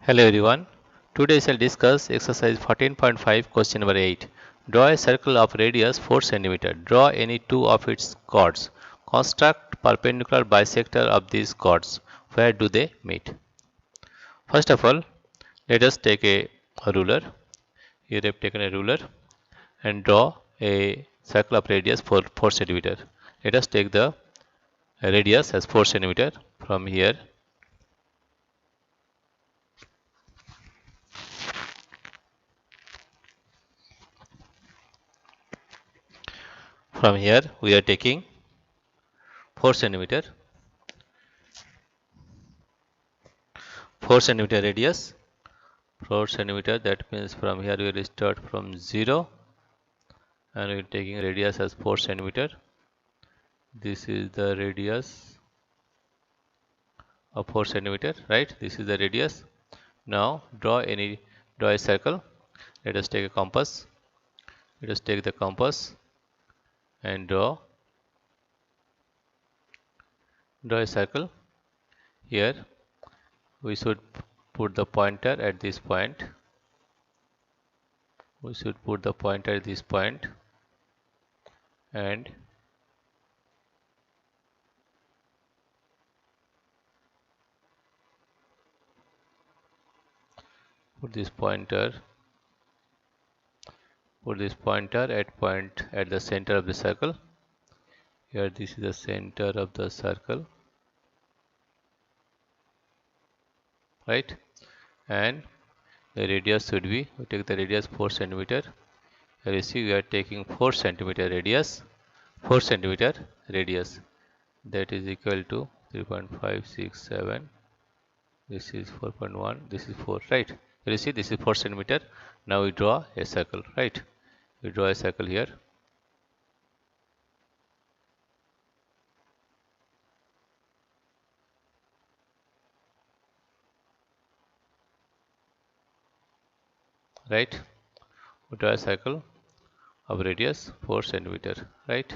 Hello everyone. Today I shall discuss exercise 14.5 question number 8. Draw a circle of radius 4 cm. Draw any two of its chords. Construct perpendicular bisector of these chords. Where do they meet? First of all, let us take a ruler. Here I have taken a ruler and draw a circle of radius for 4 cm. Let us take the radius as 4 cm from here. From here we are taking 4 cm. 4 cm radius, 4 cm, that means from here we will start from 0 and we are taking radius as 4 cm. This is the radius of 4 cm, right? This is the radius. Now draw a circle. Let us take a compass. Let us take the compass and draw a circle. Here we should put the pointer at this point. We should put the pointer at this point and put this pointer at the center of the circle. Here this is the center of the circle, right? And the radius should be, we take the radius 4 cm. Here you see we are taking 4 cm radius, 4 cm radius, that is equal to 3.567. This is 4.1, this is 4, right? Here you see this is 4 cm. Now we draw a circle, right? We draw a circle here. Right? We draw a circle of radius 4 cm, right?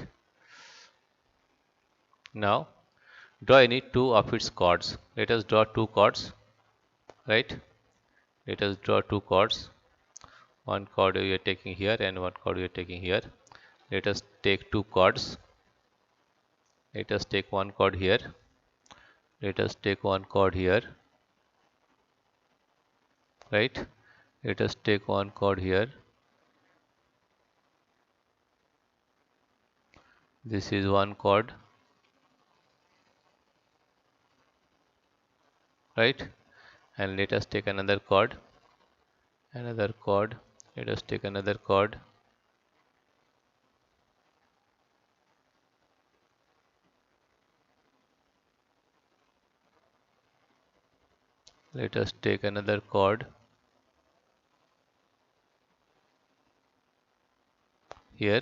Now draw any two of its chords. Let us draw two chords, right? Let us draw two chords. One chord we are taking here and one chord we are taking here. Let us take two chords. Let us take one chord here. Let us take one chord here, right? Let us take one chord here. This is one chord, right? And let us take another chord. Let us take another chord. Let us take another chord here.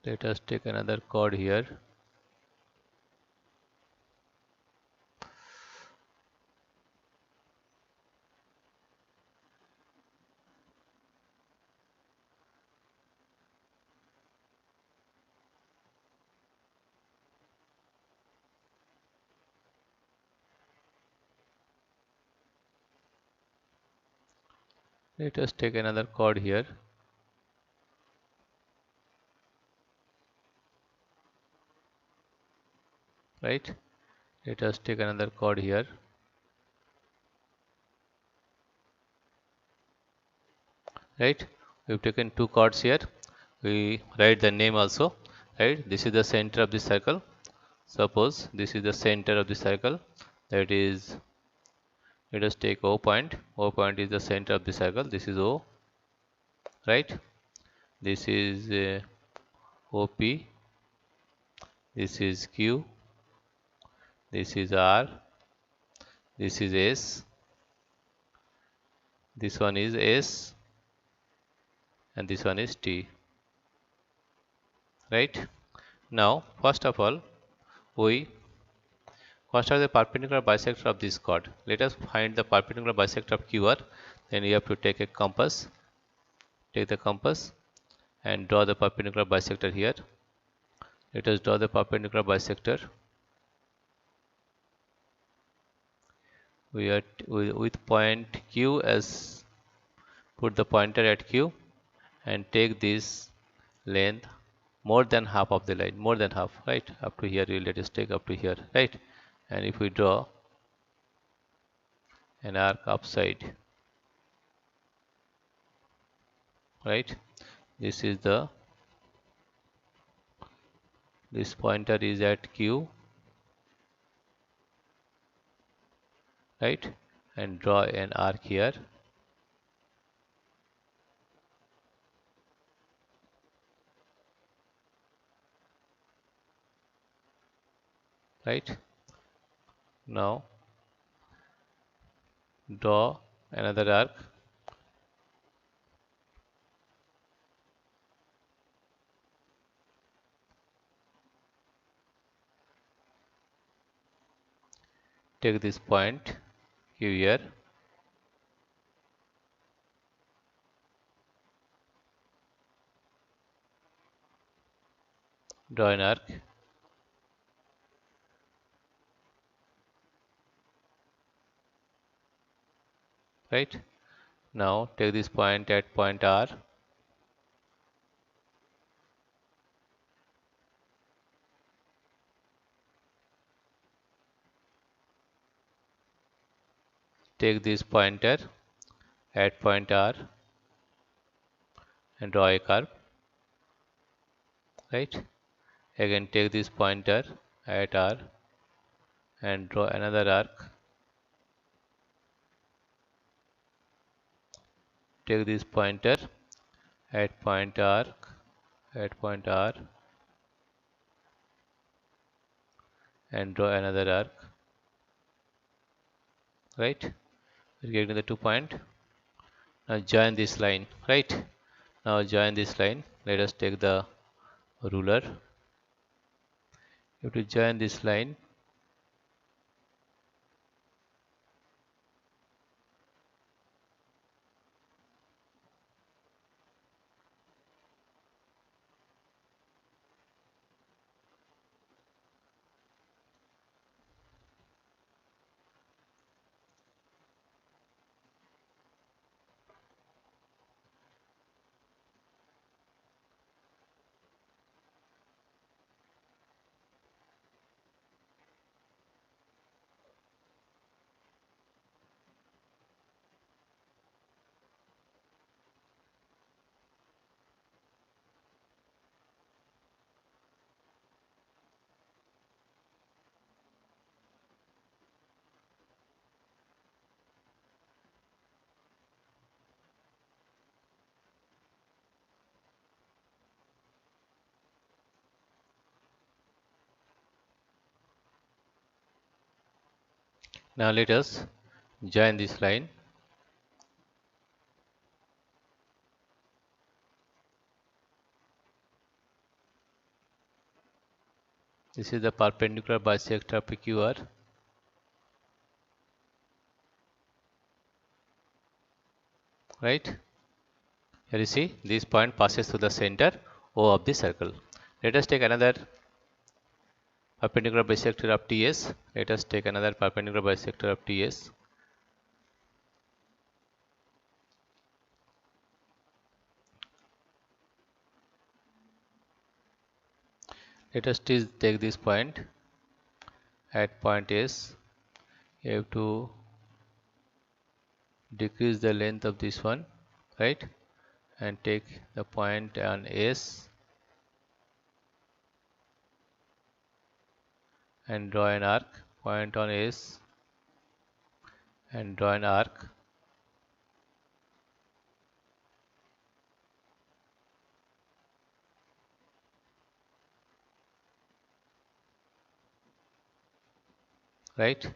Let us take another chord here. Let us take another chord here. Right? Let us take another chord here. Right? We've taken two chords here. We write the name also. Right? This is the center of the circle. Suppose this is the center of the circle. That is, let us take O point. O point is the center of the circle. This is O. Right? This is OP. This is Q. This is R. This is S. This one is S. And this one is T. Right? Now, first of all, we construct the perpendicular bisector of this chord. Let us find the perpendicular bisector of QR. Then you have to take a compass. Take the compass and draw the perpendicular bisector here. Let us draw the perpendicular bisector. We are with point Q as put the pointer at Q and take this length more than half of the line, more than half, right? Up to here, let us take up to here, right? And if we draw an arc upside, right? This is the, this pointer is at Q, right? And draw an arc here, right? Now draw another arc, take this point Q here, draw an arc, right? Now take this point at point R, take this pointer at point R and draw a curve, right? Again take this pointer at R and draw another arc, take this pointer at point R and draw another arc, right? We're getting the 2 point. Now join this line, right? Now join this line. Let us take the ruler. You have to join this line. Now let us join this line. This is the perpendicular bisector of PQR, right? Here you see this point passes through the center O of the circle. Let us take another perpendicular bisector of TS. Let us take another perpendicular bisector of TS. Let us take this point at point S. You have to decrease the length of this one, right? And take the point on S and draw an arc, point on S and draw an arc, right?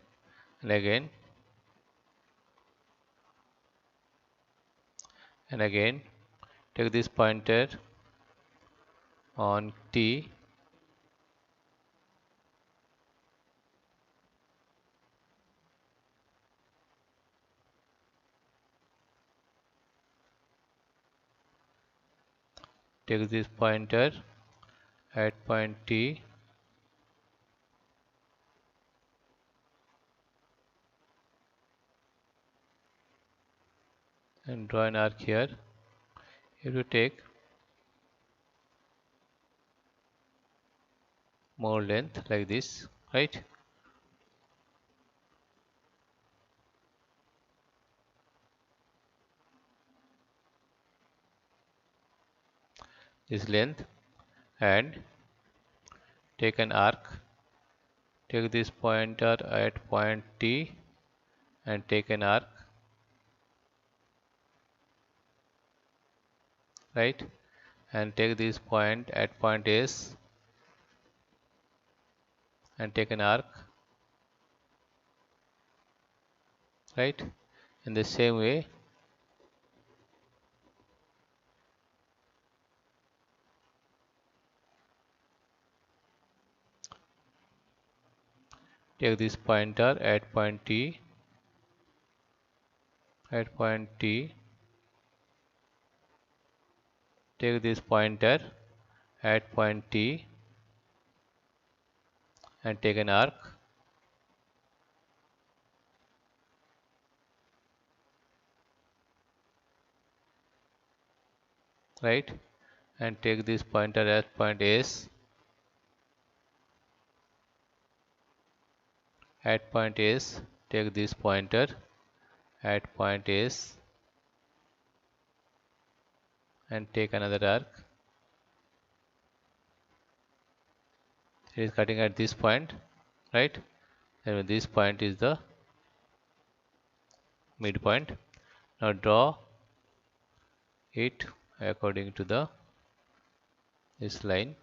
And again take this pointer on T take this pointer at point T and draw an arc here. You have to take more length like this, right? This length, and take an arc. Take this pointer at point T and take an arc, right? And take this point at point S and take an arc, right? In the same way, take this pointer at point T, take this pointer at point T and take an arc, right? And take this pointer at point S, take this pointer at point S and take another arc. It is cutting at this point, right? And this point is the midpoint. Now draw it according to this line.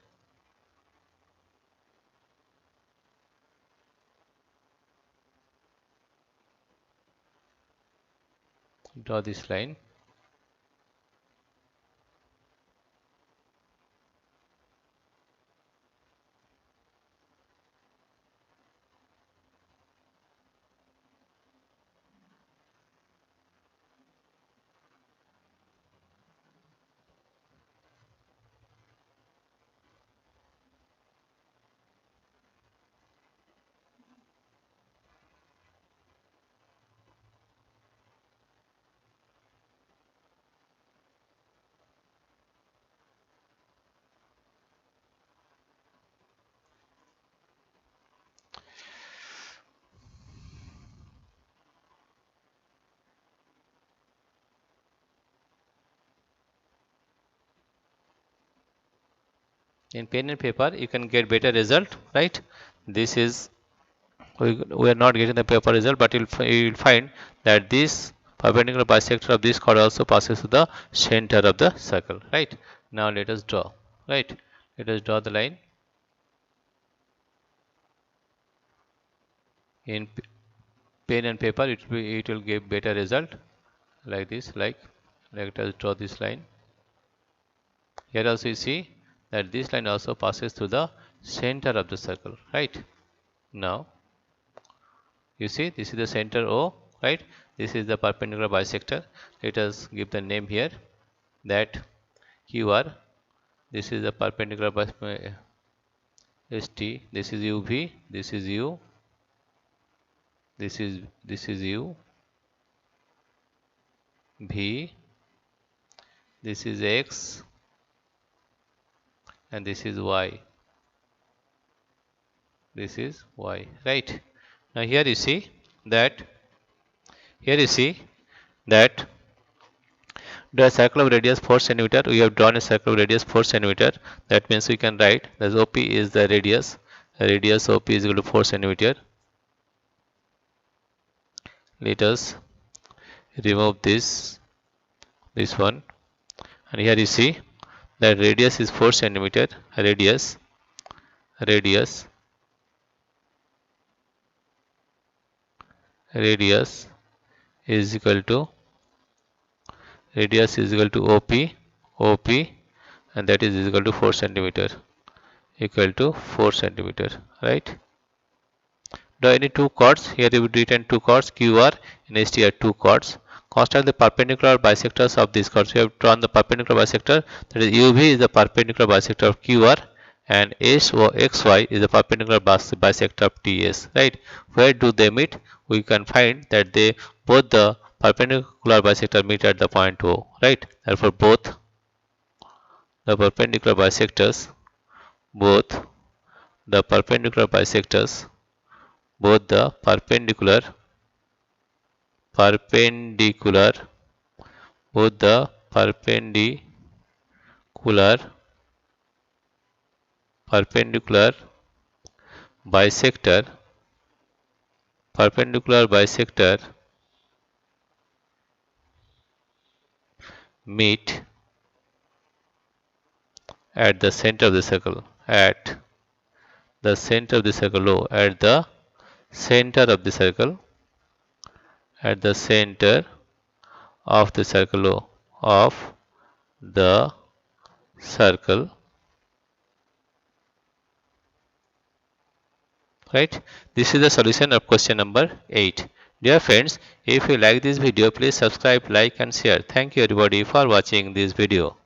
Draw this line. In pen and paper you can get better result, right? This is we are not getting the paper result, but you'll find that this perpendicular bisector of this chord also passes to the center of the circle, right? Now let us draw, right? Let us draw the line. In pen and paper it will give better result like this, let us draw this line. Here also you see that this line also passes through the center of the circle, right? Now you see this is the center O, right? This is the perpendicular bisector. Let us give the name here, that QR. This is the perpendicular bisector ST. This is UV. This is U. This is U. V. This is X. And this is Y. This is Y, right? Now here you see that the circle of radius 4 cm. We have drawn a circle of radius 4 cm. That means we can write that OP is the radius. The radius OP is equal to 4 cm. Let us remove this one, and here you see that radius is 4 cm. Radius is equal to OP, and that is equal to 4 cm, right? Draw any two chords. Here you would written two chords, QR and ST are two chords. Construct the perpendicular bisectors of these chords. We have drawn the perpendicular bisector, that is UV is the perpendicular bisector of QR, and XY is the perpendicular bisector of TS, right? Where do they meet? We can find that they both the perpendicular bisector meet at the point O, right? Therefore, both the perpendicular bisectors, both the perpendicular bisectors, both the perpendicular, both the perpendicular bisector meet at the center of the circle, at the center of the circle O, at the center of the circle, at the center of the circle O, of the circle, right? This is the solution of question number 8. Dear friends, if you like this video, please subscribe, like and share. Thank you everybody for watching this video.